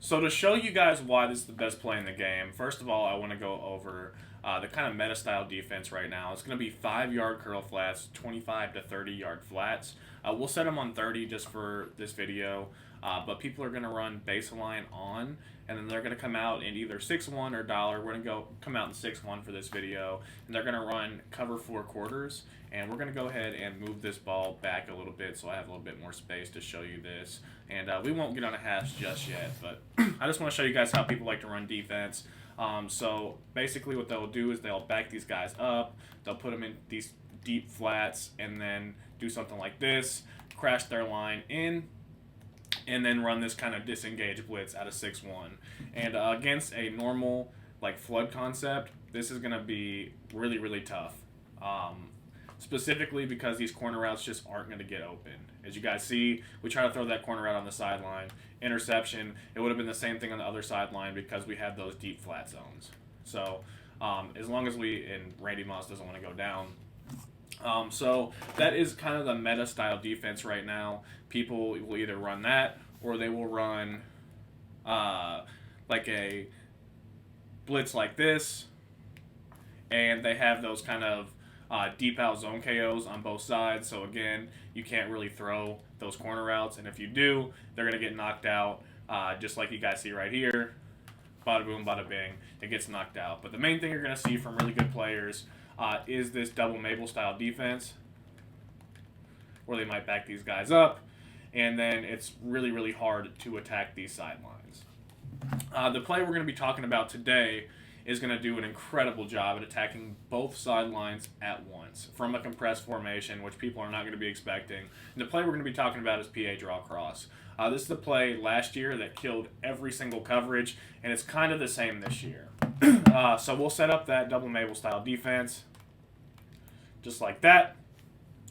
So to show you guys why this is the best play in the game, first of all, I want to go over the kind of meta style defense right now. It's going to be 5-yard curl flats, 25 to 30-yard flats. We'll set them on 30 just for this video, but people are going to run baseline on, and then they're going to come out in either 6-1 or dollar. We're going to come out in 6-1 for this video, and they're going to run cover 4 quarters, and we're going to go ahead and move this ball back a little bit so I have a little bit more space to show you this. And we won't get on a hash just yet, but I just want to show you guys how people like to run defense. So basically what they'll do is they'll back these guys up, they'll put them in these deep flats, and then do something like this, crash their line in, and then run this kind of disengage blitz out of 6-1. And against a normal like flood concept, this is going to be really, really tough. Specifically because these corner routes just aren't going to get open. As you guys see, we try to throw that corner route on the sideline. Interception. It would have been the same thing on the other sideline because we have those deep flat zones. So as long as and Randy Moss doesn't want to go down. So that is kind of the meta style defense right now. People will either run that or they will run like a blitz like this. And they have those kind of deep out zone KOs on both sides. So again, you can't really throw those corner routes, and if you do, they're going to get knocked out, just like you guys see right here. Bada boom, bada bing, it gets knocked out. But the main thing you're going to see from really good players is this double Mabel style defense, where they might back these guys up, and then it's really, really hard to attack these sidelines. The play we're going to be talking about today is going to do an incredible job at attacking both sidelines at once from a compressed formation, which people are not going to be expecting. And the play we're going to be talking about is PA draw cross. This is the play last year that killed every single coverage, and it's kind of the same this year. So we'll set up that double Mabel style defense just like that.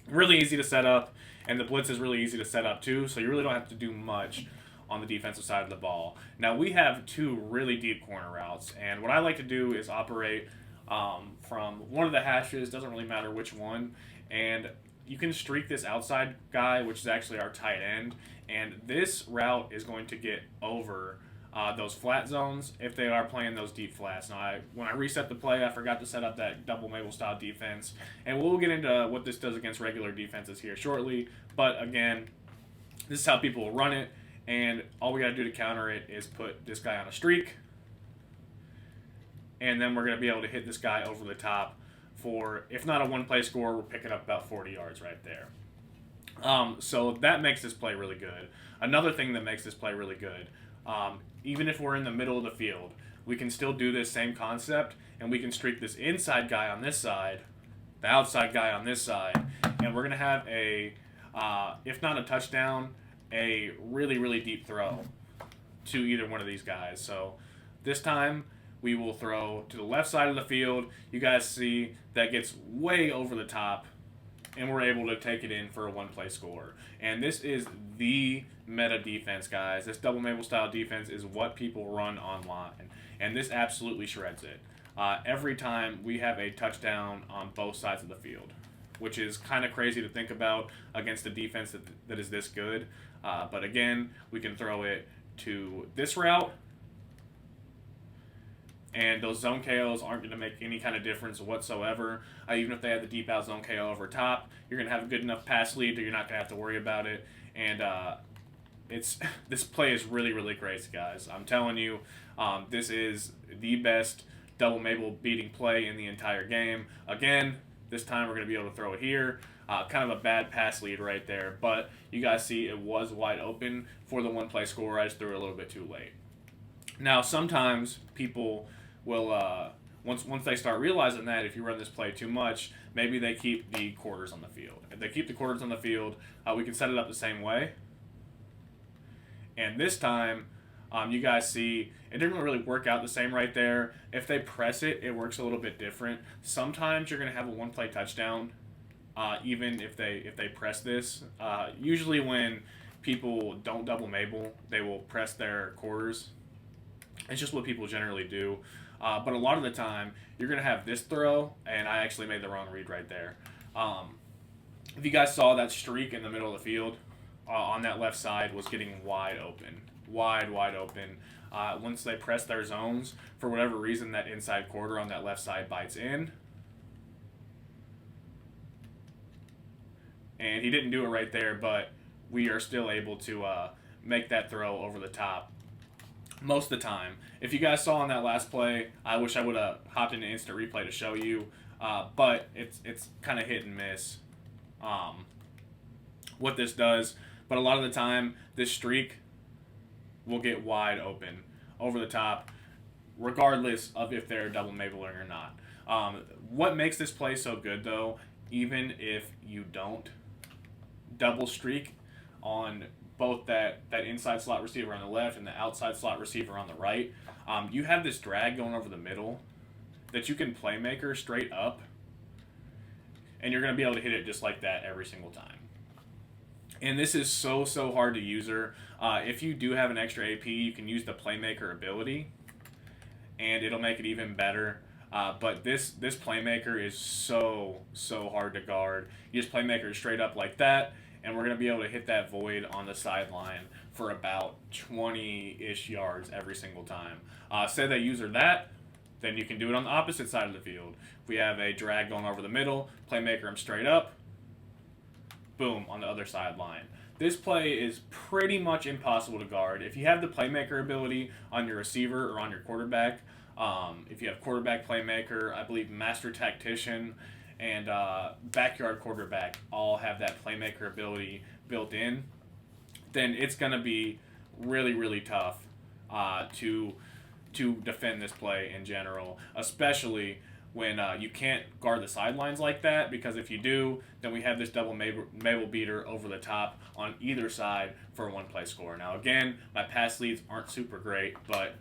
Really easy to set up, and the blitz is really easy to set up too, so you really don't have to do much on the defensive side of the ball. Now we have 2 really deep corner routes, and what I like to do is operate from one of the hashes, doesn't really matter which one, and you can streak this outside guy, which is actually our tight end, and this route is going to get over those flat zones if they are playing those deep flats. Now, when I reset the play, I forgot to set up that double Mabel style defense, and we'll get into what this does against regular defenses here shortly, but again, this is how people will run it. And all we got to do to counter it is put this guy on a streak. And then we're going to be able to hit this guy over the top for, if not a one-play score, we're picking up about 40 yards right there. So that makes this play really good. Another thing that makes this play really good, even if we're in the middle of the field, we can still do this same concept, and we can streak this inside guy on this side, the outside guy on this side, and we're going to have a, if not a touchdown, a really, really deep throw to either one of these guys. So this time we will throw to the left side of the field. You guys see that gets way over the top, and we're able to take it in for a one-play score. And this is the meta defense, guys. This double Mabel style defense is what people run online, and this absolutely shreds it. Every time we have a touchdown on both sides of the field, which is kind of crazy to think about against a defense that is this good. But again, we can throw it to this route, and those zone KOs aren't going to make any kind of difference whatsoever. Even if they have the deep out zone KO over top, you're going to have a good enough pass lead that you're not going to have to worry about it. And this play is really, really crazy, guys. I'm telling you, this is the best double Mabel beating play in the entire game. Again, this time we're going to be able to throw it here. Kind of a bad pass lead right there, but you guys see it was wide open for the one-play score. I just threw it a little bit too late. Now, sometimes people will, once they start realizing that if you run this play too much, maybe they keep the quarters on the field. If they keep the quarters on the field, we can set it up the same way. And this time, you guys see it didn't really work out the same right there. If they press it, it works a little bit different. Sometimes you're going to have a one-play touchdown. Even if they press this, usually when people don't double Mabel, they will press their quarters. It's just what people generally do. But a lot of the time, you're going to have this throw, and I actually made the wrong read right there. If you guys saw that streak in the middle of the field, on that left side was getting wide open. Wide open. Once they press their zones, for whatever reason, that inside quarter on that left side bites in. And he didn't do it right there, but we are still able to make that throw over the top most of the time. If you guys saw on that last play, I wish I would have hopped into instant replay to show you, but it's kind of hit and miss what this does. But a lot of the time, this streak will get wide open over the top, regardless of if they're double mapling or not. What makes this play so good, though, even if you don't double streak on both that inside slot receiver on the left and the outside slot receiver on the right, you have this drag going over the middle that you can playmaker straight up, and you're going to be able to hit it just like that every single time. And this is so hard to user. If you do have an extra AP, you can use the playmaker ability, and it'll make it even better. But this playmaker is so hard to guard. You just playmaker straight up like that, and we're going to be able to hit that void on the sideline for about 20-ish yards every single time. Say they user that, then you can do it on the opposite side of the field. If we have a drag going over the middle, playmaker them straight up, boom, on the other sideline. This play is pretty much impossible to guard. If you have the playmaker ability on your receiver or on your quarterback, if you have quarterback playmaker, I believe master tactician and backyard quarterback all have that playmaker ability built in, then it's going to be really tough to defend this play in general, especially when you can't guard the sidelines like that, because if you do, then we have this double Mabel beater over the top on either side for a one-play score. Now, again, my pass leads aren't super great, but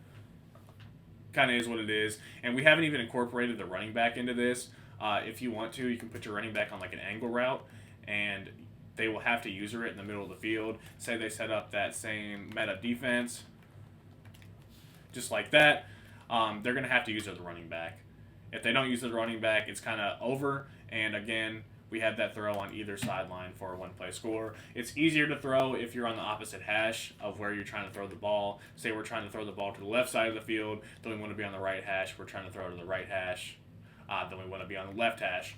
kind of is what it is. And we haven't even incorporated the running back into this. If you want to, you can put your running back on like an angle route, and they will have to user it in the middle of the field. Say they set up that same meta defense, just like that. They're going to have to use the running back. If they don't use the running back, it's kind of over. And again, we have that throw on either sideline for a one-play score. It's easier to throw if you're on the opposite hash of where you're trying to throw the ball. Say we're trying to throw the ball to the left side of the field, then we want to be on the right hash. We're trying to throw to the right hash, then we want to be on the left hash.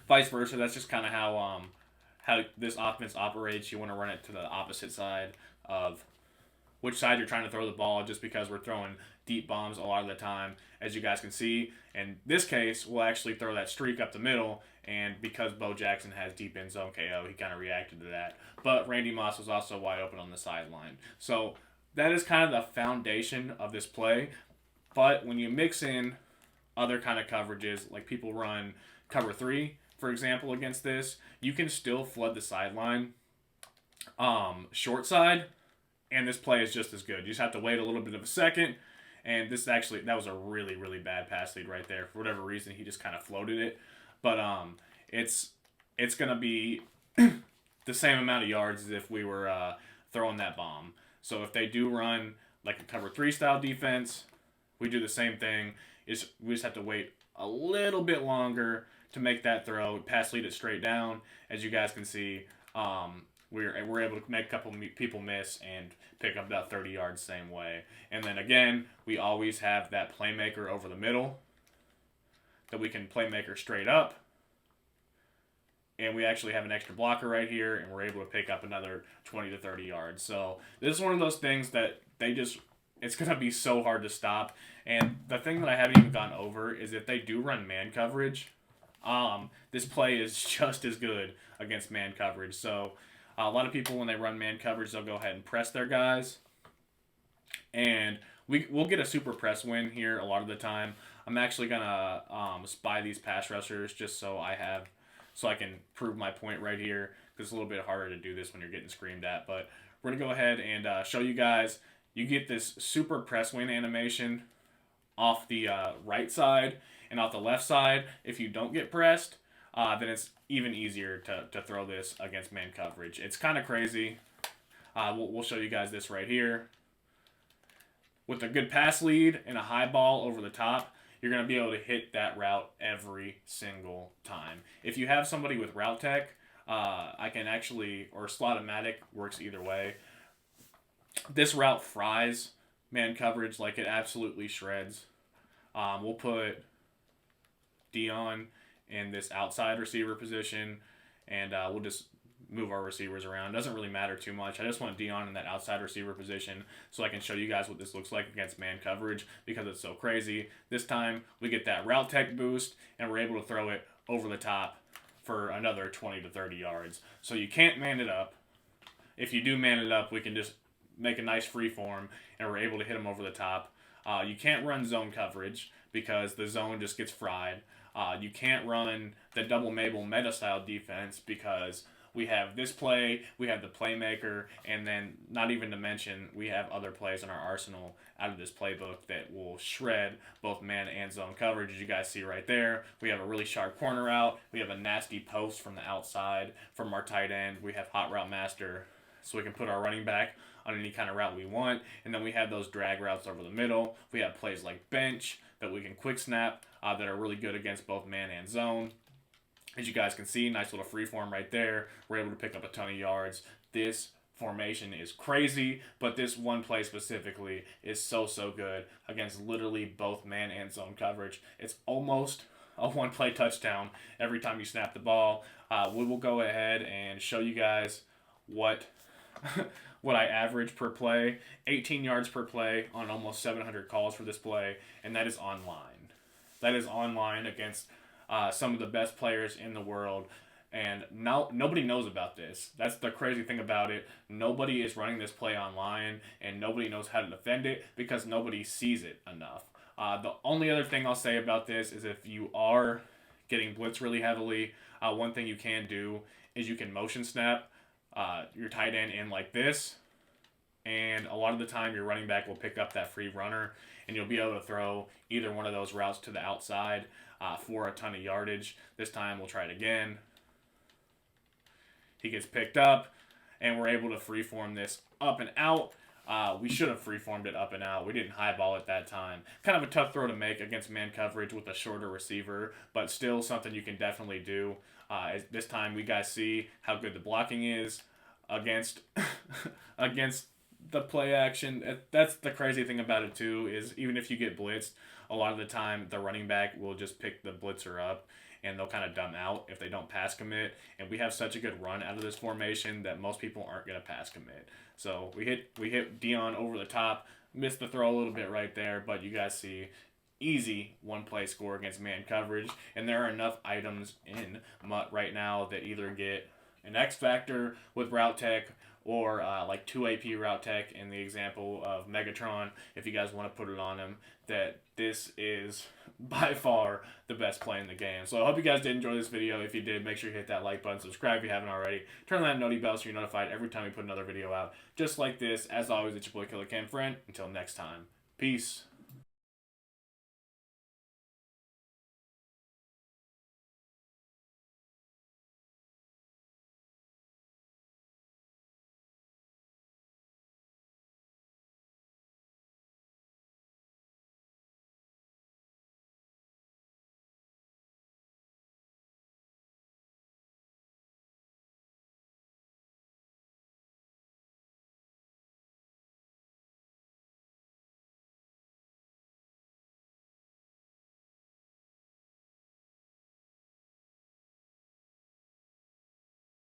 Vice versa. That's just kind of how this offense operates. You want to run it to the opposite side of which side you're trying to throw the ball, just because we're throwing deep bombs a lot of the time, as you guys can see. In this case, we'll actually throw that streak up the middle, and because Bo Jackson has deep end zone KO, he kind of reacted to that. But Randy Moss was also wide open on the sideline. So that is kind of the foundation of this play. But when you mix in other kind of coverages, like people run cover 3, for example, against this, you can still flood the sideline short side, and this play is just as good. You just have to wait a little bit of a second. And this actually, that was a really bad pass lead right there. For whatever reason, he just kind of floated it. But it's going to be the same amount of yards as if we were throwing that bomb. So if they do run like a cover 3 style defense, we do the same thing. We just have to wait a little bit longer to make that throw. Pass lead it straight down. As you guys can see, we're able to make a couple people miss and pick up about 30 yards same way. And then again, we always have that playmaker over the middle that we can playmaker straight up. And we actually have an extra blocker right here, and we're able to pick up another 20 to 30 yards. So this is one of those things that it's going to be so hard to stop. And the thing that I haven't even gone over is if they do run man coverage, this play is just as good against man coverage. So a lot of people, when they run man coverage, they'll go ahead and press their guys. And we'll get a super press win here a lot of the time. I'm actually going to spy these pass rushers just so I can prove my point right here, because it's a little bit harder to do this when you're getting screamed at. But we're going to go ahead and show you guys. You get this super press win animation off the right side and off the left side. If you don't get pressed, then it's even easier to throw this against man coverage. It's kind of crazy. We'll show you guys this right here. With a good pass lead and a high ball over the top, you're going to be able to hit that route every single time. If you have somebody with route tech, I can actually, or Slotomatic works either way. This route fries man coverage like it absolutely shreds. We'll put Dion in this outside receiver position, and we'll just move our receivers around. Doesn't really matter too much. I just want Dion in that outside receiver position so I can show you guys what this looks like against man coverage because it's so crazy. This time we get that route tech boost and we're able to throw it over the top for another 20 to 30 yards. So you can't man it up. If you do man it up, we can just make a nice free form and we're able to hit them over the top. You can't run zone coverage because the zone just gets fried. You can't run the double Mabel meta style defense because we have this play, we have the Playmaker, and then not even to mention we have other plays in our arsenal out of this playbook that will shred both man and zone coverage, as you guys see right there. We have a really sharp corner out. We have a nasty post from the outside from our tight end. We have hot route master, so we can put our running back on any kind of route we want. And then we have those drag routes over the middle. We have plays like bench that we can quick snap that are really good against both man and zone. As you guys can see, nice little free form right there. We're able to pick up a ton of yards. This formation is crazy, but this one play specifically is so good against literally both man and zone coverage. It's almost a one-play touchdown every time you snap the ball. We will go ahead and show you guys what what I average per play. 18 yards per play on almost 700 calls for this play, and that is online. That is online against some of the best players in the world, and now nobody knows about this. That's the crazy thing about it. Nobody is running this play online, and nobody knows how to defend it because nobody sees it enough. The only other thing I'll say about this is if you are getting blitzed really heavily, one thing you can do is you can motion snap your tight end in like this, and a lot of the time your running back will pick up that free runner, and you'll be able to throw either one of those routes to the outside for a ton of yardage. This time we'll try it again. He gets picked up, and we're able to freeform this up and out. We should have freeformed it up and out. We didn't highball it that time. Kind of a tough throw to make against man coverage with a shorter receiver, but still something you can definitely do. This time we guys see how good the blocking is against against the play action. That's the crazy thing about it too, is even if you get blitzed, a lot of the time the running back will just pick the blitzer up and they'll kind of dumb out if they don't pass commit. And we have such a good run out of this formation that most people aren't going to pass commit. So we hit Dion over the top, missed the throw a little bit right there, but you guys see easy one-play score against man coverage. And there are enough items in MUT right now that either get an X Factor with Route Tech or like 2 AP Route Tech in the example of Megatron, if you guys want to put it on him, that this is by far the best play in the game. So I hope you guys did enjoy this video. If you did, make sure you hit that like button, subscribe if you haven't already, turn on that noti bell so you're notified every time we put another video out just like this. As always, it's your boy Killer Cam Friend. Until next time, peace.